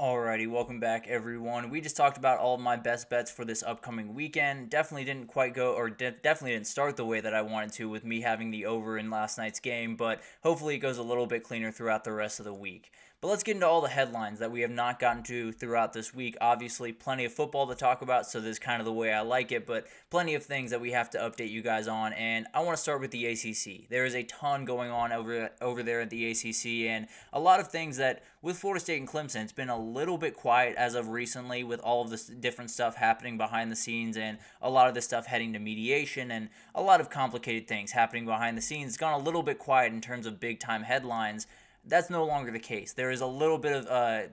Alrighty, welcome back everyone. We just talked about all of my best bets for this upcoming weekend. Definitely didn't quite go, or definitely didn't start the way that I wanted to with me having the over in last night's game, but hopefully it goes a little bit cleaner throughout the rest of the week. But let's get into all the headlines that we have not gotten to throughout this week. Obviously, plenty of football to talk about, so this is kind of the way I like it, but plenty of things that we have to update you guys on, and I want to start with the ACC. There is a ton going on over there at the ACC, and a lot of things that with Florida State and Clemson, it's been a little bit quiet as of recently with all of this different stuff happening behind the scenes and a lot of this stuff heading to mediation and a lot of complicated things happening behind the scenes. It's gone a little bit quiet in terms of big-time headlines. That's no longer the case. There is a little bit of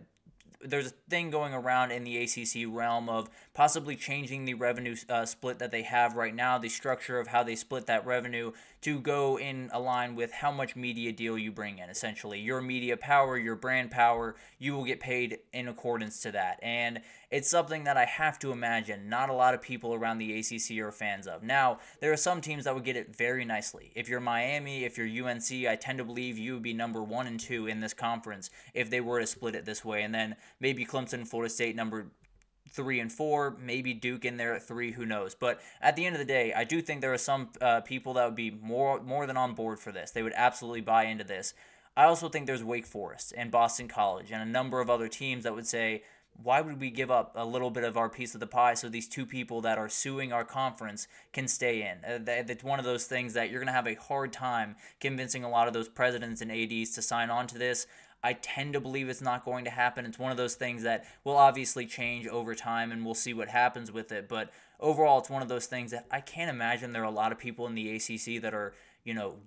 there's a thing going around in the ACC realm of possibly changing the revenue split that they have right now, the structure of how they split that revenue to go in align with how much media deal you bring in. Essentially, your media power, your brand power, you will get paid in accordance to that. And it's something that I have to imagine not a lot of people around the ACC are fans of. Now, there are some teams that would get it very nicely. If you're Miami, if you're UNC, I tend to believe you would be number 1 and 2 in this conference if they were to split it this way. And then maybe Clemson, Florida State, number 3 and 4, maybe Duke in there at 3, who knows. But at the end of the day, I do think there are some people that would be more than on board for this. They would absolutely buy into this. I also think there's Wake Forest and Boston College and a number of other teams that would say, why would we give up a little bit of our piece of the pie so these two people that are suing our conference can stay in? It's one of those things that you're going to have a hard time convincing a lot of those presidents and ADs to sign on to this. I tend to believe it's not going to happen. It's one of those things that will obviously change over time, and we'll see what happens with it. But overall, it's one of those things that I can't imagine there are a lot of people in the ACC that are,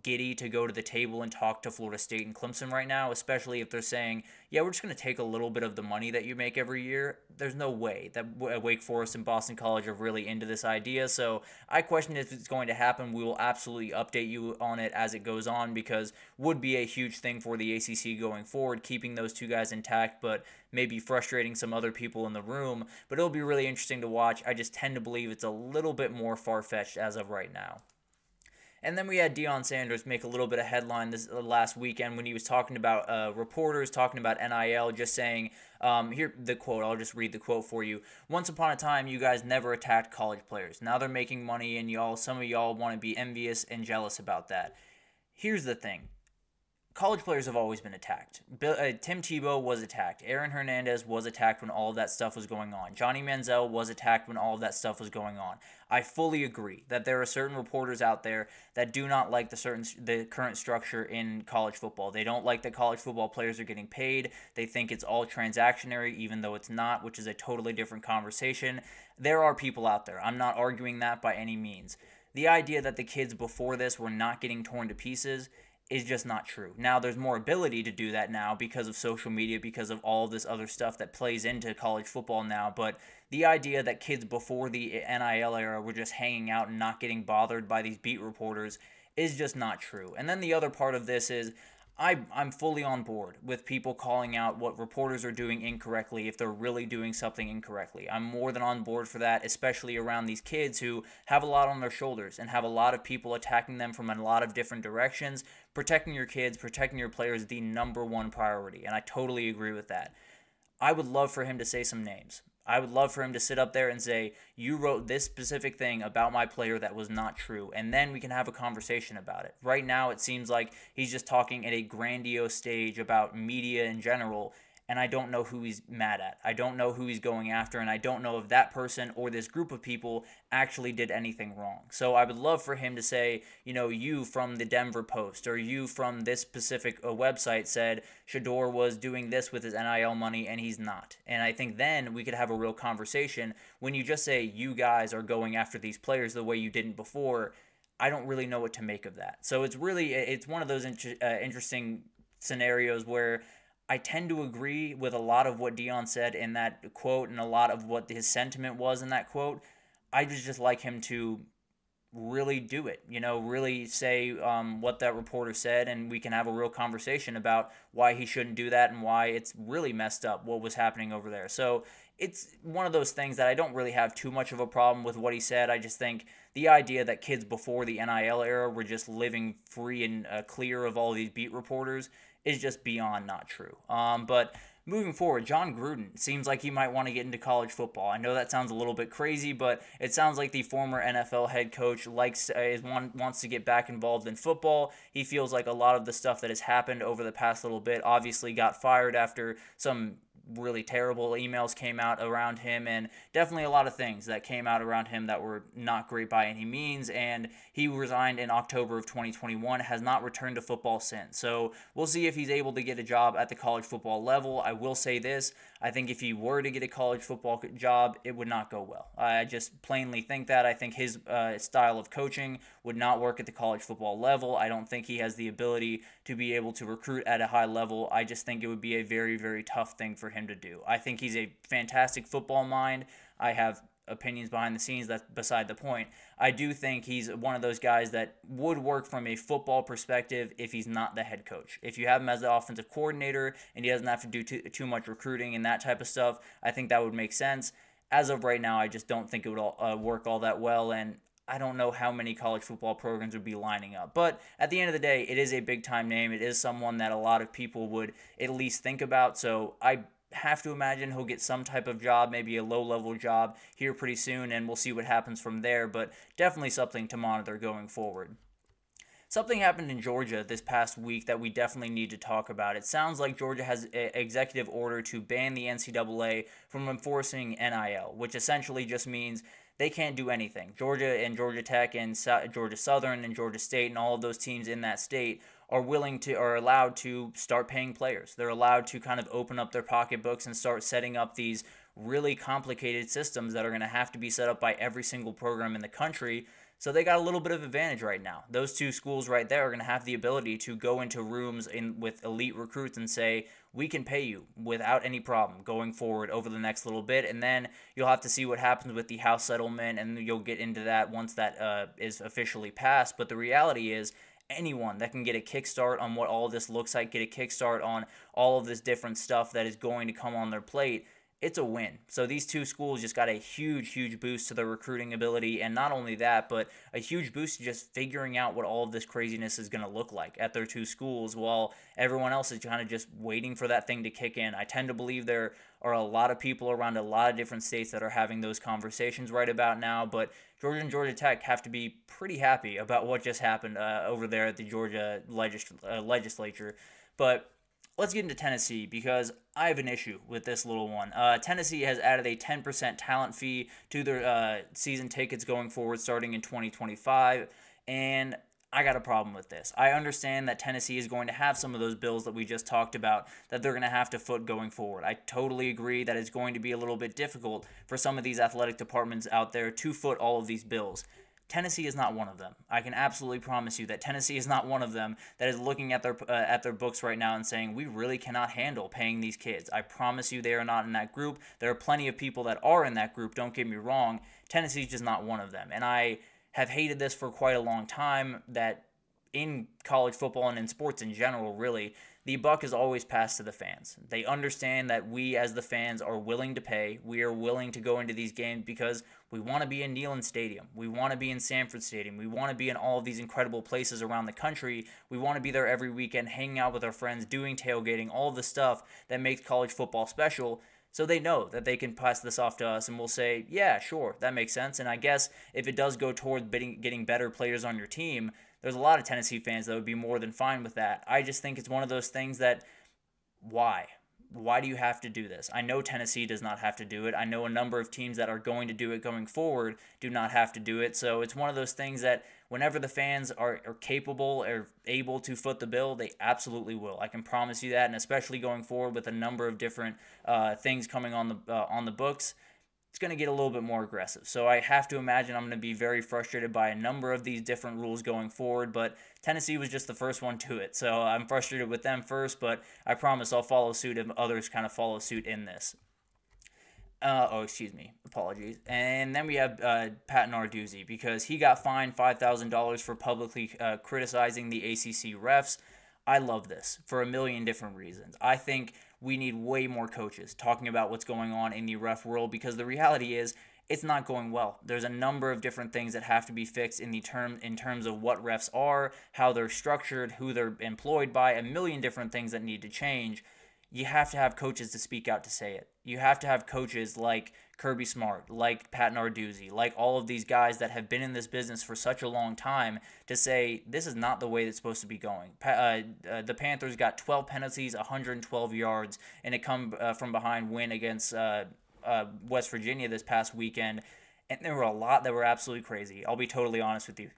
giddy to go to the table and talk to Florida State and Clemson right now, especially if they're saying, yeah, we're just going to take a little bit of the money that you make every year. There's no way that Wake Forest and Boston College are really into this idea. So I question if it's going to happen. We will absolutely update you on it as it goes on because would be a huge thing for the ACC going forward, keeping those two guys intact, but maybe frustrating some other people in the room. But it'll be really interesting to watch. I just tend to believe it's a little bit more far-fetched as of right now. And then we had Deion Sanders make a little bit of headline this last weekend when he was talking about reporters, talking about NIL, just saying, here, the quote, I'll just read the quote for you. Once upon a time, you guys never attacked college players. Now they're making money, and some of y'all want to be envious and jealous about that. Here's the thing. College players have always been attacked. Tim Tebow was attacked. Aaron Hernandez was attacked when all of that stuff was going on. Johnny Manziel was attacked when all of that stuff was going on. I fully agree that there are certain reporters out there that do not like the current structure in college football. They don't like that college football players are getting paid. They think it's all transactionary, even though it's not, which is a totally different conversation. There are people out there. I'm not arguing that by any means. The idea that the kids before this were not getting torn to pieces is just not true. Now, there's more ability to do that now because of social media, because of all this other stuff that plays into college football now, but the idea that kids before the NIL era were just hanging out and not getting bothered by these beat reporters is just not true. And then the other part of this is I'm fully on board with people calling out what reporters are doing incorrectly if they're really doing something incorrectly. I'm more than on board for that, especially around these kids who have a lot on their shoulders and have a lot of people attacking them from a lot of different directions. Protecting your kids, protecting your players is the number one priority, and I totally agree with that. I would love for him to say some names. I would love for him to sit up there and say, you wrote this specific thing about my player that was not true, and then we can have a conversation about it. Right now, it seems like he's just talking at a grandiose stage about media in general, and I don't know who he's mad at. I don't know who he's going after, and I don't know if that person or this group of people actually did anything wrong. So I would love for him to say, you from the Denver Post or you from this specific website said Shador was doing this with his NIL money and he's not. And I think then we could have a real conversation. When you just say you guys are going after these players the way you didn't before, I don't really know what to make of that. So it's one of those interesting scenarios where I tend to agree with a lot of what Deion said in that quote and a lot of what his sentiment was in that quote. I just like him to really do it, really say what that reporter said, and we can have a real conversation about why he shouldn't do that and why it's really messed up what was happening over there. So it's one of those things that I don't really have too much of a problem with what he said. I just think the idea that kids before the NIL era were just living free and clear of all these beat reporters is just beyond not true. But moving forward, John Gruden seems like he might want to get into college football. I know that sounds a little bit crazy, but it sounds like the former NFL head coach wants to get back involved in football. He feels like a lot of the stuff that has happened over the past little bit, obviously got fired after some really terrible emails came out around him, and definitely a lot of things that came out around him that were not great by any means, and he resigned in October of 2021, has not returned to football since. So we'll see if he's able to get a job at the college football level. I will say this, I think if he were to get a college football job, it would not go well. I just plainly think that. I think his style of coaching would not work at the college football level. I don't think he has the ability to be able to recruit at a high level. I just think it would be a very, very tough thing for him to do. I think he's a fantastic football mind. I have opinions behind the scenes, that's beside the point. I do think he's one of those guys that would work from a football perspective if he's not the head coach. If you have him as the offensive coordinator and he doesn't have to do too much recruiting and that type of stuff, I think that would make sense. As of right now, I just don't think it would work all that well, and I don't know how many college football programs would be lining up. But at the end of the day, it is a big-time name. It is someone that a lot of people would at least think about, so I have to imagine he'll get some type of job, maybe a low-level job here pretty soon, and we'll see what happens from there, but definitely something to monitor going forward. Something happened in Georgia this past week that we definitely need to talk about. It sounds like Georgia has an executive order to ban the NCAA from enforcing NIL, which essentially just means they can't do anything. Georgia and Georgia Tech and Georgia Southern and Georgia State and all of those teams in that state are allowed to start paying players. They're allowed to kind of open up their pocketbooks and start setting up these really complicated systems that are going to have to be set up by every single program in the country. So they got a little bit of advantage right now. Those two schools right there are going to have the ability to go into rooms with elite recruits and say, we can pay you without any problem going forward over the next little bit. And then you'll have to see what happens with the House settlement, and you'll get into that once that is officially passed. But the reality is, anyone that can get a kickstart on what all of this looks like, get a kickstart on all of this different stuff that is going to come on their plate, it's a win. So these two schools just got a huge, huge boost to their recruiting ability, and not only that, but a huge boost to just figuring out what all of this craziness is going to look like at their two schools, while everyone else is kind of just waiting for that thing to kick in. I tend to believe there are a lot of people around a lot of different states that are having those conversations right about now, but Georgia and Georgia Tech have to be pretty happy about what just happened over there at the Georgia legislature. But let's get into Tennessee, because I have an issue with this little one. Tennessee has added a 10% talent fee to their season tickets going forward starting in 2025, and I got a problem with this. I understand that Tennessee is going to have some of those bills that we just talked about that they're going to have to foot going forward. I totally agree that it's going to be a little bit difficult for some of these athletic departments out there to foot all of these bills. Tennessee is not one of them. I can absolutely promise you that Tennessee is not one of them that is looking at their books right now and saying, we really cannot handle paying these kids. I promise you they are not in that group. There are plenty of people that are in that group, don't get me wrong. Tennessee is just not one of them. And I have hated this for quite a long time, that in college football and in sports in general, really, the buck is always passed to the fans. They understand that we as the fans are willing to pay. We are willing to go into these games because we want to be in Neyland Stadium. We want to be in Sanford Stadium. We want to be in all of these incredible places around the country. We want to be there every weekend, hanging out with our friends, doing tailgating, all of the stuff that makes college football special. So they know that they can pass this off to us, and we'll say, yeah, sure, that makes sense. And I guess if it does go toward getting better players on your team, there's a lot of Tennessee fans that would be more than fine with that. I just think it's one of those things that, why? Why do you have to do this? I know Tennessee does not have to do it. I know a number of teams that are going to do it going forward do not have to do it. So it's one of those things that whenever the fans are capable or able to foot the bill, they absolutely will. I can promise you that, and especially going forward with a number of different things coming on the books, it's going to get a little bit more aggressive. So I have to imagine I'm going to be very frustrated by a number of these different rules going forward, but Tennessee was just the first one to it. So I'm frustrated with them first, but I promise I'll follow suit if others kind of follow suit in this. Apologies. And then we have Pat Narduzzi, because he got fined $5,000 for publicly criticizing the ACC refs. I love this for a million different reasons. I think we need way more coaches talking about what's going on in the ref world, because the reality is it's not going well. There's a number of different things that have to be fixed in terms of what refs are, how they're structured, who they're employed by, a million different things that need to change. you have to have coaches to speak out to say it. You have to have coaches like Kirby Smart, like Pat Narduzzi, like all of these guys that have been in this business for such a long time to say this is not the way that's supposed to be going. The Panthers got 12 penalties, 112 yards, and a come from behind win against West Virginia this past weekend. And there were a lot that were absolutely crazy. I'll be totally honest with you.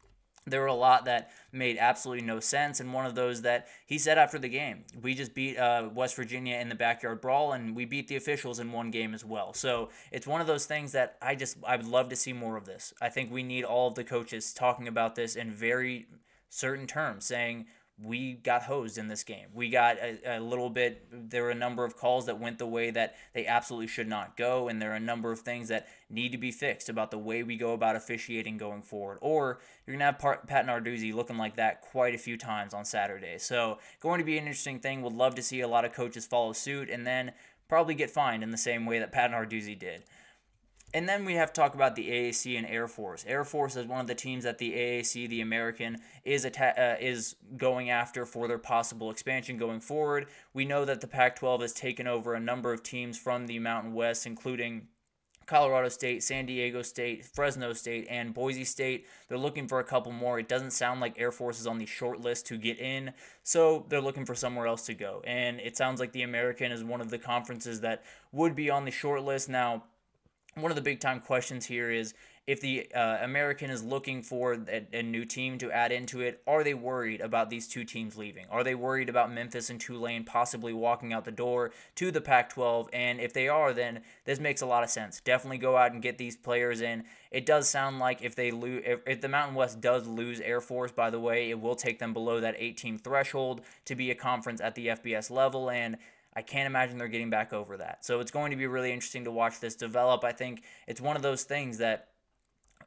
There were a lot that made absolutely no sense, and one of those that he said after the game, we just beat West Virginia in the backyard brawl, and we beat the officials in one game as well. So it's one of those things that I would love to see more of this. I think we need all of the coaches talking about this in very certain terms, saying we got hosed in this game. We got a little bit, there were a number of calls that went the way that they absolutely should not go, and there are a number of things that need to be fixed about the way we go about officiating going forward. Or you're going to have Pat Narduzzi looking like that quite a few times on Saturday. So going to be an interesting thing. Would love to see a lot of coaches follow suit and then probably get fined in the same way that Pat Narduzzi did. And then we have to talk about the AAC and Air Force. Air Force is one of the teams that the AAC, the American, is going after for their possible expansion going forward. We know that the Pac-12 has taken over a number of teams from the Mountain West, including Colorado State, San Diego State, Fresno State, and Boise State. They're looking for a couple more. It doesn't sound like Air Force is on the short list to get in, so they're looking for somewhere else to go. And it sounds like the American is one of the conferences that would be on the short list. Now, one of the big-time questions here is if the American is looking for a new team to add into it, are they worried about these two teams leaving? Are they worried about Memphis and Tulane possibly walking out the door to the Pac-12? And if they are, then this makes a lot of sense. Definitely go out and get these players in. It does sound like if the Mountain West does lose Air Force, by the way, it will take them below that 8-team threshold to be a conference at the FBS level, and I can't imagine they're getting back over that. So it's going to be really interesting to watch this develop. I think it's one of those things that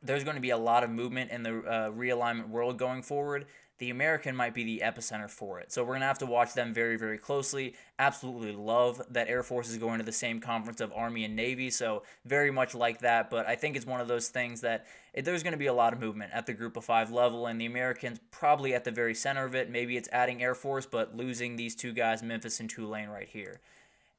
there's going to be a lot of movement in the realignment world going forward. The American might be the epicenter for it. So we're going to have to watch them very, very closely. Absolutely love that Air Force is going to the same conference of Army and Navy, so very much like that. But I think it's one of those things that there's going to be a lot of movement at the Group of 5 level, and the Americans probably at the very center of it. Maybe it's adding Air Force, but losing these two guys, Memphis and Tulane, right here.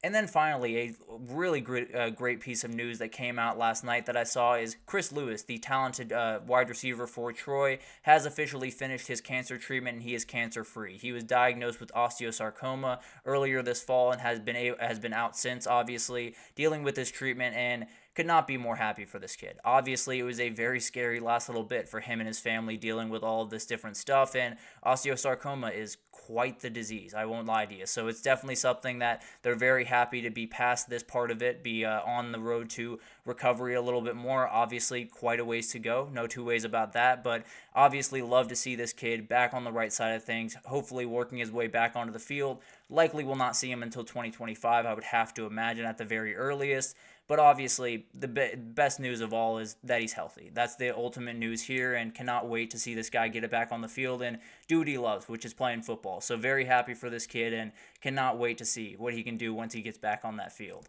And then finally, a really great piece of news that came out last night that I saw is Chris Lewis, the talented wide receiver for Troy, has officially finished his cancer treatment and he is cancer-free. He was diagnosed with osteosarcoma earlier this fall and has been out since, obviously, dealing with this treatment, and could not be more happy for this kid. Obviously, it was a very scary last little bit for him and his family dealing with all of this different stuff, and osteosarcoma is quite the disease, I won't lie to you. So it's definitely something that they're very happy to be past this part of it, be on the road to recovery a little bit more. Obviously, quite a ways to go, no two ways about that, but obviously love to see this kid back on the right side of things, hopefully working his way back onto the field. Likely will not see him until 2025, I would have to imagine at the very earliest. But obviously, the best news of all is that he's healthy. That's the ultimate news here, and cannot wait to see this guy get it back on the field and do what he loves, which is playing football. So very happy for this kid and cannot wait to see what he can do once he gets back on that field.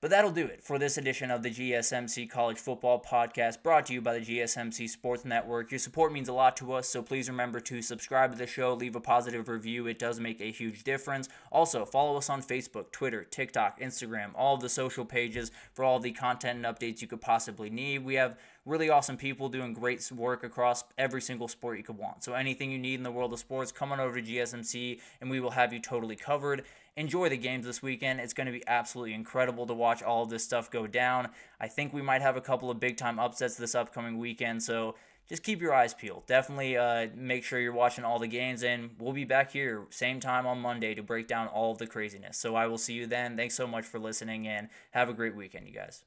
But that'll do it for this edition of the GSMC College Football Podcast, brought to you by the GSMC Sports Network. Your support means a lot to us, so please remember to subscribe to the show, leave a positive review. It does make a huge difference. Also, follow us on Facebook, Twitter, TikTok, Instagram, all of the social pages for all the content and updates you could possibly need. We have really awesome people doing great work across every single sport you could want. So anything you need in the world of sports, come on over to GSMC, and we will have you totally covered. Enjoy the games this weekend. It's going to be absolutely incredible to watch all of this stuff go down. I think we might have a couple of big-time upsets this upcoming weekend, so just keep your eyes peeled. Definitely make sure you're watching all the games, and we'll be back here same time on Monday to break down all of the craziness. So I will see you then. Thanks so much for listening, and have a great weekend, you guys.